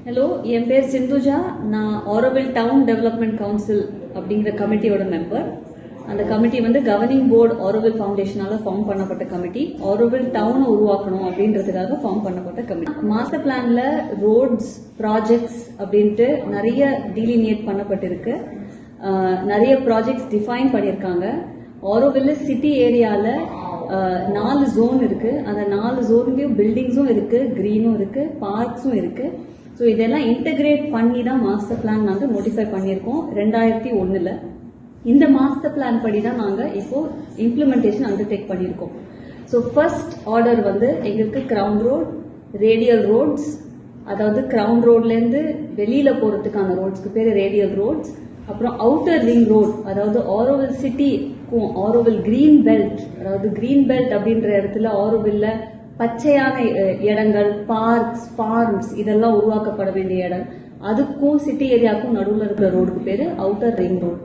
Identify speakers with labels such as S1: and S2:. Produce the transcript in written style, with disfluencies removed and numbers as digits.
S1: Hello, என் பேர் சிந்துஜா. நான் Auroville down development council அப்படிங்கிற கமிட்டியோட மெம்பர். அந்த கமிட்டி கவர்னிங் போர்டு ஆரோவில் ஃபவுண்டேஷனால ஃபார்ம் பண்ணப்பட்ட கமிட்டி. ஆரோவில் டவுனை உருவாக்கணும் அப்படின்றதுக்காக ஃபார்ம் பண்ணப்பட்ட கமிட்டி. மாஸ்டர் பிளான்ல ரோட்ஸ், ப்ராஜெக்ட்ஸ் அப்படின்ட்டு நிறைய டீலினியேட் பண்ணப்பட்டிருக்கு. நிறைய ப்ராஜெக்ட்ஸ் டிஃபைன் பண்ணியிருக்காங்க. ஆரோவில் சிட்டி ஏரியால 4 ஜோன் இருக்கு. அந்த 4 ஜோன்லயும் பில்டிங்ஸும் இருக்கு, கிரீனும் இருக்கு, பார்க்ஸும் இருக்கு. ஸோ இதெல்லாம் இன்டகிரேட் பண்ணி தான் மாஸ்டர் பிளான் நாங்கள் நோட்டிஃபை பண்ணியிருக்கோம் 2001. இந்த மாஸ்டர் பிளான் படி தான் நாங்கள் இப்போ இம்ப்ளிமெண்டேஷன் அண்டர்டேக் பண்ணியிருக்கோம். ஸோ ஃபர்ஸ்ட் ஆர்டர் எங்களுக்கு கிரவுண்ட் ரோட், ரேடியல் ரோட்ஸ், அதாவது கிரவுண்ட் ரோட்லேருந்து வெளியில போறதுக்கான ரோட்ஸ்க்கு பேர் ரேடியல் ரோட்ஸ். அப்புறம் அவுட்டர் ரிங் ரோட், அதாவது ஆரோவில் சிட்டிக்கும் ஆரோவில் கிரீன் பெல்ட், அதாவது கிரீன் பெல்ட் அப்படின்ற இடத்துல ஆரோவில்ல பச்சையான இடங்கள், பார்க்ஸ், ஃபார்ம்ஸ் இதெல்லாம் உருவாக்கப்பட வேண்டிய இடம். அதுக்கும் சிட்டி ஏரியாவுக்கும் நடுவில் இருக்கிற ரோடுக்கு பேரு அவுட்டர் ரிங் ரோட்.